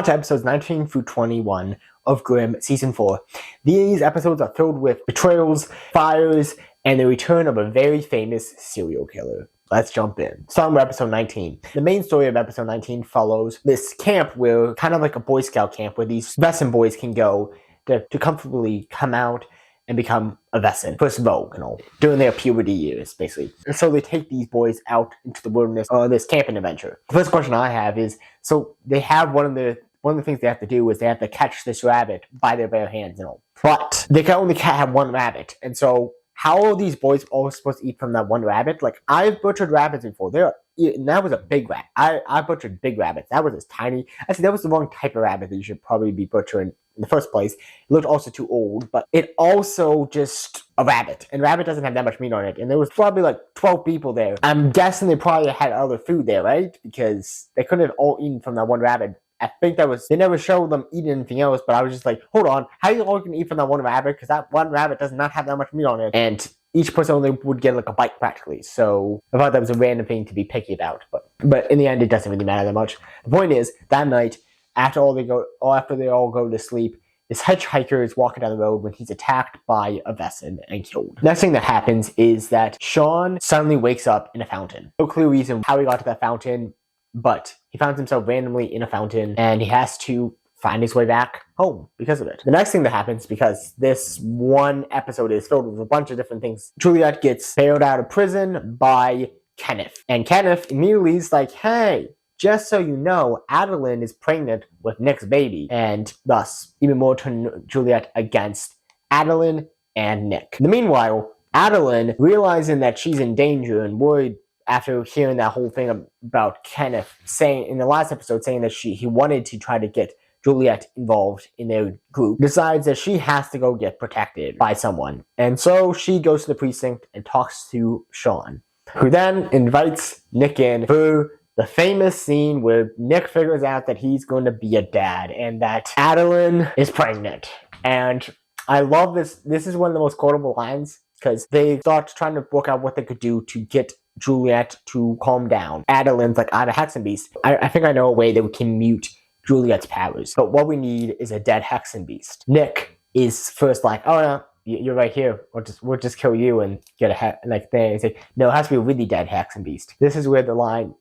on to episodes 19 through 21 of Grimm Season 4. These episodes are filled with betrayals, fires, and the return of a very famous serial killer. Let's jump in. Starting with episode 19. The main story of episode 19 follows this camp where, kind of like a Boy Scout camp, where these Vesson boys can go to comfortably come out and become a Vesson. First vogue, during their puberty years, basically. And so they take these boys out into the wilderness on this camping adventure. The first question I have is, so they have one of the things they have to do is they have to catch this rabbit by their bare hands, But they can only have one rabbit, and so how are these boys all supposed to eat from that one rabbit? Like, I've butchered rabbits before. And that was a big rat. I butchered big rabbits. That was as tiny. Actually, that was the wrong type of rabbit that you should probably be butchering in the first place. It looked also too old, but it also just a rabbit. And rabbit doesn't have that much meat on it. And there was probably like 12 people there. I'm guessing they probably had other food there, right? Because they couldn't have all eaten from that one rabbit. I think they never showed them eating anything else, but I was just like, hold on, how are you all going to eat from that one rabbit? Because that one rabbit does not have that much meat on it. And each person only would get like a bite practically. So I thought that was a random thing to be picky about. But in the end, it doesn't really matter that much. The point is, that night, after they all go to sleep, this hitchhiker is walking down the road when he's attacked by a Vesson and killed. Next thing that happens is that Sean suddenly wakes up in a fountain. No clear reason how he got to that fountain, but he finds himself randomly in a fountain, and he has to find his way back home because of it. The next thing that happens, because this one episode is filled with a bunch of different things, Juliet gets bailed out of prison by Kenneth. And Kenneth immediately is like, hey, just so you know, Adeline is pregnant with Nick's baby, and thus even more turn Juliet against Adeline and Nick. In the meanwhile, Adeline, realizing that she's in danger and worried after hearing that whole thing about Kenneth saying in the last episode, saying that he wanted to try to get Juliet involved in their group, decides that she has to go get protected by someone. And so she goes to the precinct and talks to Sean, who then invites Nick in for the famous scene where Nick figures out that he's going to be a dad and that Adeline is pregnant. And I love this. This is one of the most quotable lines because they start trying to work out what they could do to get Juliet to calm down. Adeline's like, I'm a Hexen Beast. I think I know a way that we can mute Juliet's powers. But what we need is a dead Hexen Beast. Nick is first like, oh no, you're right here. We'll just kill you and get a thing. He's like, no, it has to be a really dead Hexen Beast. This is where the line,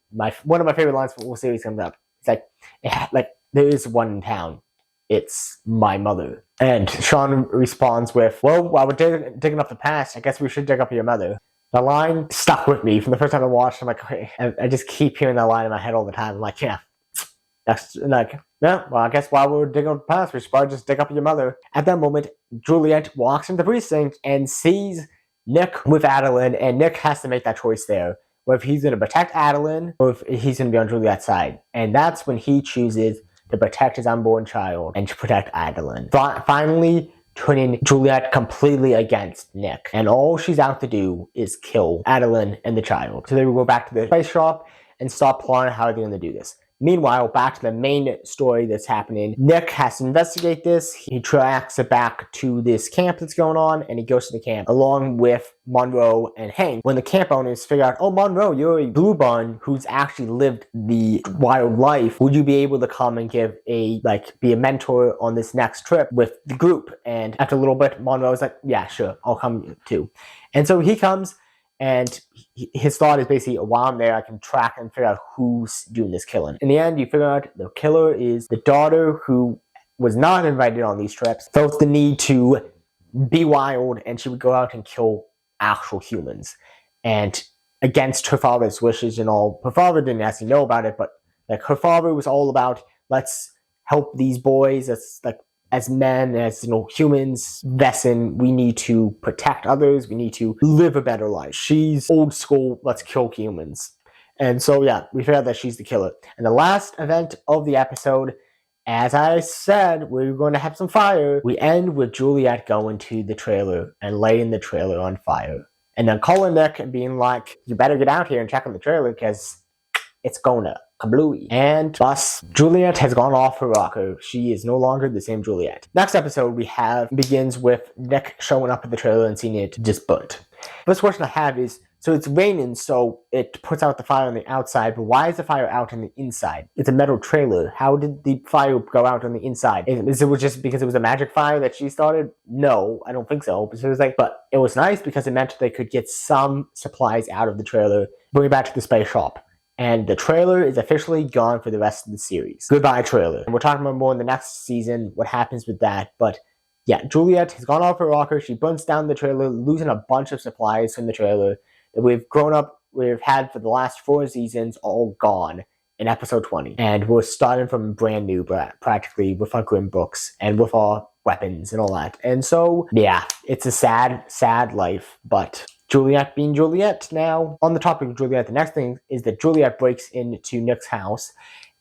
one of my favorite lines from the whole series comes up. It's like there is one in town. It's my mother. And Sean responds with, well, while we're digging up the past, I guess we should dig up your mother. The line stuck with me from the first time I watched. I'm like, okay. I just keep hearing that line in my head all the time. I'm like, yeah. That's like, yeah, well, I guess while we're digging up the past, we should probably just dig up your mother. At that moment, Juliet walks into the precinct and sees Nick with Adeline, and Nick has to make that choice there, whether he's going to protect Adeline or if he's going to be on Juliet's side. And that's when he chooses to protect his unborn child and to protect Adeline. Finally, turning Juliet completely against Nick. And all she's out to do is kill Adeline and the child. So they will go back to the spice shop and start plotting how they're going to do this. Meanwhile, back to the main story that's happening, Nick has to investigate this. He tracks it back to this camp that's going on, and he goes to the camp along with Monroe and Hank. When the camp owners figure out, oh, Monroe, you're a blue bun who's actually lived the wild life. Would you be able to come and be a mentor on this next trip with the group? And after a little bit, Monroe's like, yeah, sure, I'll come too. And so he comes, and his thought is basically, while I'm there, I can track and figure out who's doing this killing. In the end, you figure out the killer is the daughter who was not invited on these trips, felt the need to be wild, and she would go out and kill actual humans. And against her father's wishes and all. Her father didn't actually know about it, but her father was all about, let's help these boys as men, as humans, Vesson, we need to protect others, we need to live a better life. She's old school, let's kill humans. And so yeah, we figured out that she's the killer. And the last event of the episode, as I said, we're going to have some fire. We end with Juliet going to the trailer and lighting the trailer on fire. And then calling Nick and being like, you better get out here and check on the trailer because it's gonna kablooey. And thus, Juliet has gone off her rocker. She is no longer the same Juliet. Next episode begins with Nick showing up at the trailer and seeing it just burnt. First question I have is, So it's raining, so it puts out the fire on the outside, but why is the fire out on the inside? It's a metal trailer. How did the fire go out on the inside? Is it just because it was a magic fire that she started? No, I don't think so. But it was nice because it meant they could get some supplies out of the trailer, bring it back to the space shop. And the trailer is officially gone for the rest of the series. Goodbye, trailer. And we're talking about more in the next season, what happens with that, but yeah, Juliet has gone off her rocker. She burns down the trailer, losing a bunch of supplies from the trailer that we've had for the last 4 seasons, all gone in episode 20. And we're starting from brand new, practically, with our Grimm books and with our weapons and all that. And so, yeah, it's a sad, sad life, but Juliet being Juliet. Now, on the topic of Juliet, the next thing is that Juliet breaks into Nick's house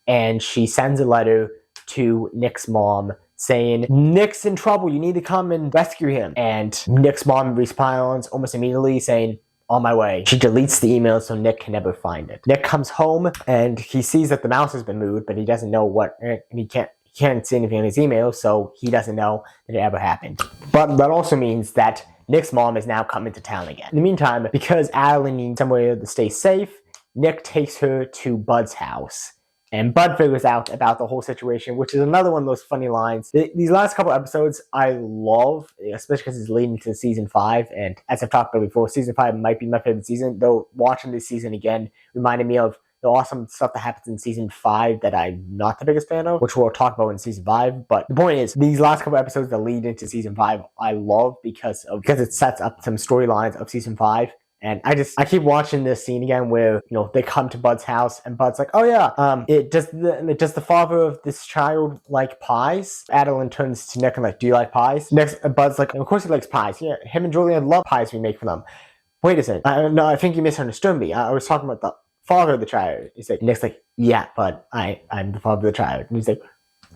and she sends a letter to Nick's mom saying, Nick's in trouble, you need to come and rescue him. And Nick's mom responds almost immediately saying, on my way. She deletes the email so Nick can never find it. Nick comes home and he sees that the mouse has been moved, but he doesn't know what, he can't see anything in his email, so he doesn't know that it ever happened. But that also means that Nick's mom is now coming to town again. In the meantime, because Adeline needs somewhere to stay safe, Nick takes her to Bud's house. And Bud figures out about the whole situation, which is another one of those funny lines. These last couple episodes I love, especially because it's leading to season 5. And as I've talked about before, season 5 might be my favorite season. Though watching this season again reminded me of the awesome stuff that happens in season 5 that I'm not the biggest fan of, which we'll talk about in season 5. But the point is, these last couple episodes that lead into season 5, I love because it sets up some storylines of season 5. And I keep watching this scene again where, they come to Bud's house and Bud's like, oh yeah, does the father of this child like pies? Adeline turns to Nick and like, do you like pies? Bud's like, of course he likes pies. Yeah, him and Julian love pies we make for them. Wait a second. No, I think you misunderstood me. I was talking about the father of the child. He's like, Nick's like, yeah, but I'm the father of the child. And he's like,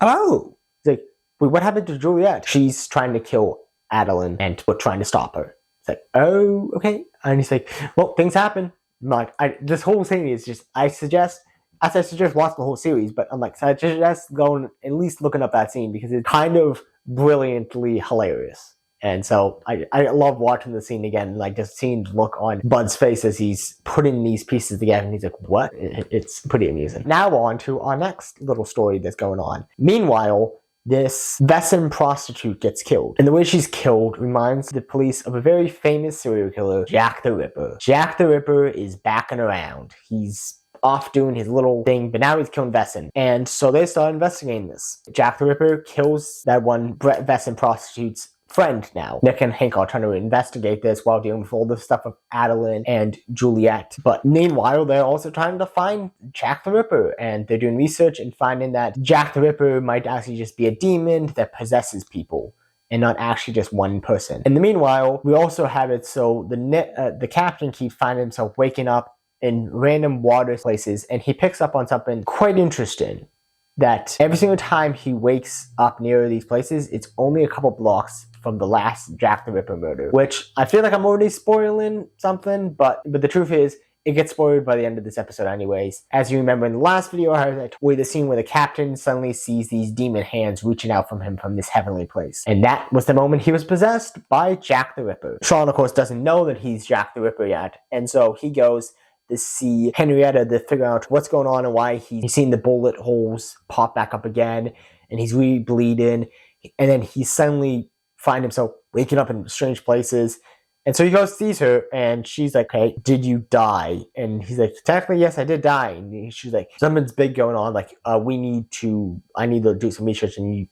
oh. He's like, wait, what happened to Juliet? She's trying to kill Adeline and we're trying to stop her. It's like, oh, okay. And he's like, well, things happen. I'm like, this whole thing is just, I suggest watch the whole series, but I'm like, so I suggest going at least looking up that scene because it's kind of brilliantly hilarious. And so I love watching the scene again, like just seeing the look on Bud's face as he's putting these pieces together and he's like, what? It's pretty amusing. Now on to our next little story that's going on. Meanwhile, this Vesson prostitute gets killed. And the way she's killed reminds the police of a very famous serial killer, Jack the Ripper. Jack the Ripper is backing around. He's off doing his little thing, but now he's killing Vesson. And so they start investigating this. Jack the Ripper kills that one Vesson prostitute's friend now. Nick and Hank are trying to investigate this while dealing with all the stuff of Adeline and Juliet. But meanwhile, they're also trying to find Jack the Ripper. And they're doing research and finding that Jack the Ripper might actually just be a demon that possesses people and not actually just one person. In the meanwhile, we also have it so the captain keeps finding himself waking up in random water places, and he picks up on something quite interesting. That every single time he wakes up near these places, it's only a couple blocks from the last Jack the Ripper murder, which I feel like I'm already spoiling something, but the truth is, it gets spoiled by the end of this episode anyways. As you remember in the last video, I told you the scene where the captain suddenly sees these demon hands reaching out from him from this heavenly place. And that was the moment he was possessed by Jack the Ripper. Sean, of course, doesn't know that he's Jack the Ripper yet, and so he goes to see Henrietta to figure out what's going on and why he's seen the bullet holes pop back up again, and he's re-bleeding, and then he suddenly finds himself waking up in strange places. And so he goes, sees her, and she's like, hey, did you die? And he's like, technically, yes, I did die. And she's like, something's big going on. Like, I need to do some research, and you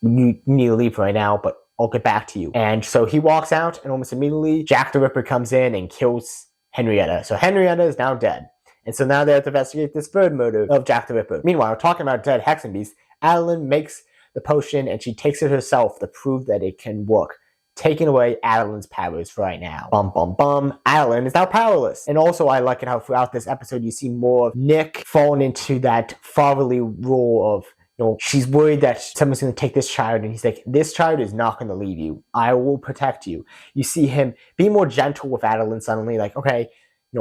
need to leave right now, but I'll get back to you. And so he walks out, and almost immediately, Jack the Ripper comes in and kills Henrietta. So Henrietta is now dead. And so now they have to investigate this third murder of Jack the Ripper. Meanwhile, talking about dead hexen beasts, Adeline makes the potion, and she takes it herself to prove that it can work, taking away Adeline's powers for right now. Bum, bum, bum. Adeline is now powerless. And also, I like it how throughout this episode, you see more of Nick falling into that fatherly role of, she's worried that someone's going to take this child, and he's like, this child is not going to leave you. I will protect you. You see him be more gentle with Adeline suddenly, like, okay,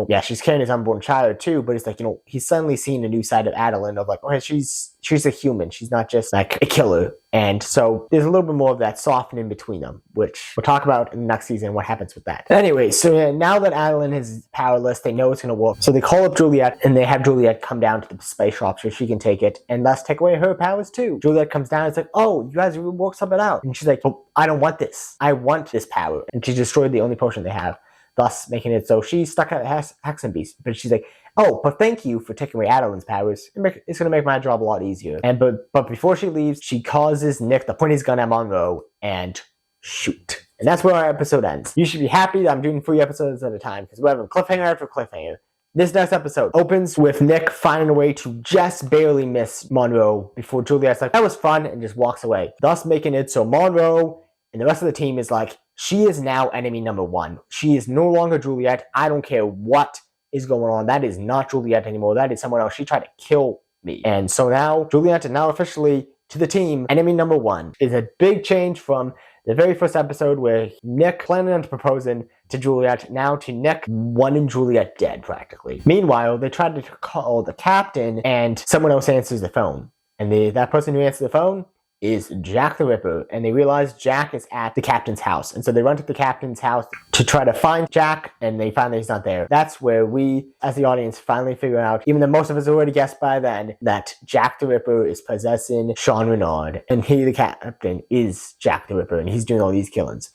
yeah, she's carrying his unborn child too, but it's like, he's suddenly seeing a new side of Adeline of like, okay, she's a human. She's not just like a killer. And so there's a little bit more of that softening between them, which we'll talk about in the next season, what happens with that. Anyway, so now that Adeline is powerless, they know it's going to work. So they call up Juliet and they have Juliet come down to the space shop so she can take it and thus take away her powers too. Juliet comes down and it's like, oh, you guys work something out. And she's like, oh, I don't want this. I want this power. And she destroyed the only potion they have, thus making it so she's stuck at Hexen Beast. But she's like, oh, but thank you for taking away Adeline's powers. It's going to make my job a lot easier. But before she leaves, she causes Nick to point his gun at Monroe and shoot. And that's where our episode ends. You should be happy that I'm doing 3 episodes at a time because we're having cliffhanger after cliffhanger. This next episode opens with Nick finding a way to just barely miss Monroe before Juliet's like, that was fun, and just walks away. Thus making it so Monroe and the rest of the team is like, she is now enemy number 1. She is no longer Juliet. I don't care what is going on. That is not Juliet anymore. That is someone else. She tried to kill me. And so now Juliet is now officially to the team enemy number 1. It's a big change from the very first episode where Nick planning on proposing to Juliet, now to Nick wanting Juliet dead practically. Meanwhile, they tried to call the captain and someone else answers the phone. And that person who answers the phone is Jack the Ripper, and they realize Jack is at the captain's house. And so they run to the captain's house to try to find Jack, and they find that he's not there. That's where we, as the audience, finally figure out, even though most of us already guessed by then, that Jack the Ripper is possessing Sean Renard, and he, the captain, is Jack the Ripper, and he's doing all these killings.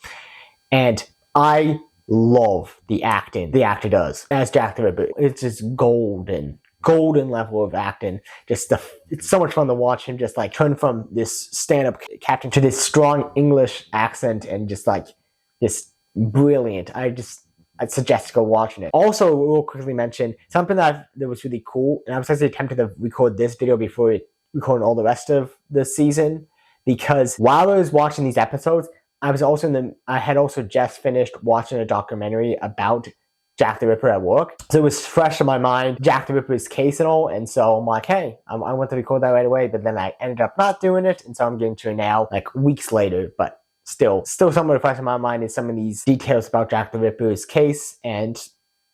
And I love the acting the actor does as Jack the Ripper. It's just golden level of acting. It's so much fun to watch him just like turn from this stand-up captain to this strong English accent and just brilliant. I'd suggest to go watching it. Also, we'll quickly mention something that was really cool, and I was actually tempted to record this video before recording all the rest of the season, because while I was watching these episodes, I had also just finished watching a documentary about Jack the Ripper at work. So it was fresh in my mind, Jack the Ripper's case and all, and so I'm like, hey, I want to record that right away, but then I ended up not doing it, and so I'm getting to it now, like weeks later, but still somewhat fresh in my mind is some of these details about Jack the Ripper's case, and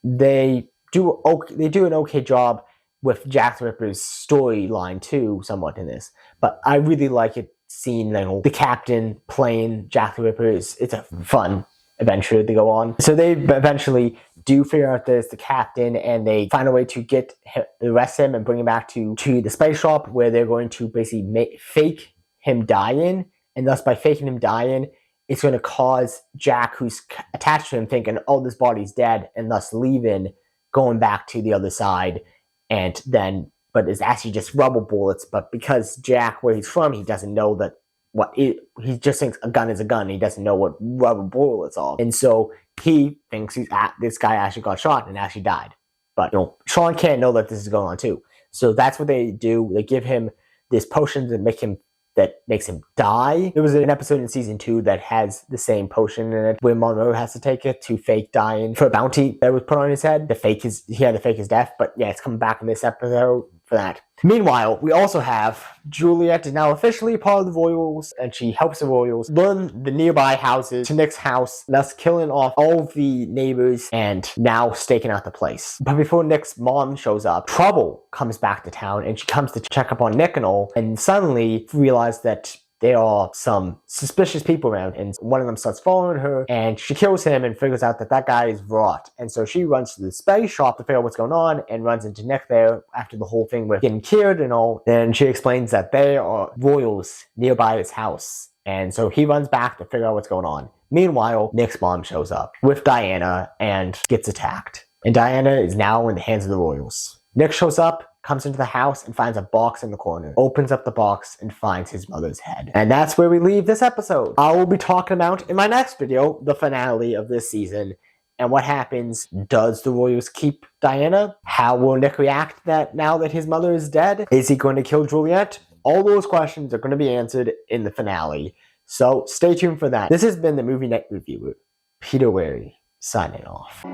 they do an okay job with Jack the Ripper's storyline too, somewhat in this, but I really like it seeing the captain playing Jack the Ripper. It's a fun adventure to go on. So they eventually do figure out there's the captain, and they find a way to arrest him and bring him back to the space shop, where they're going to basically fake him dying, and thus by faking him dying, it's going to cause Jack, who's attached to him, thinking, oh, this body's dead, and thus leaving, going back to the other side, and then, but it's actually just rubber bullets, but because Jack, where he's from, he doesn't know that he just thinks a gun is a gun. He doesn't know what rubber bullets are. And so he thinks this guy actually got shot and actually died. But Sean can't know that this is going on too. So that's what they do. They give him this potion that makes him die. There was an episode in season 2 that has the same potion in it, where Monroe has to take it to fake dying for a bounty that was put on his head. He had to fake his death, but yeah, it's coming back in this episode for that. Meanwhile, we also have Juliet is now officially part of the Royals, and she helps the Royals burn the nearby houses to Nick's house, thus killing off all of the neighbors and now staking out the place. But before Nick's mom shows up, Trouble comes back to town, and she comes to check up on Nick and all, and suddenly realizes that there are some suspicious people around, and one of them starts following her, and she kills him and figures out that guy is Rot. And so she runs to the space shop to figure out what's going on, and runs into Nick there after the whole thing with getting killed and all. Then she explains that there are Royals nearby his house, and so he runs back to figure out what's going on. Meanwhile, Nick's mom shows up with Diana and gets attacked. And Diana is now in the hands of the Royals. Nick shows up, comes into the house, and finds a box in the corner. Opens up the box and finds his mother's head. And that's where we leave this episode. I will be talking about, in my next video, the finale of this season. And what happens? Does the Royals keep Diana? How will Nick react now that his mother is dead? Is he going to kill Juliet? All those questions are going to be answered in the finale. So stay tuned for that. This has been the Movie Night Reviewer, Peter Wary, signing off.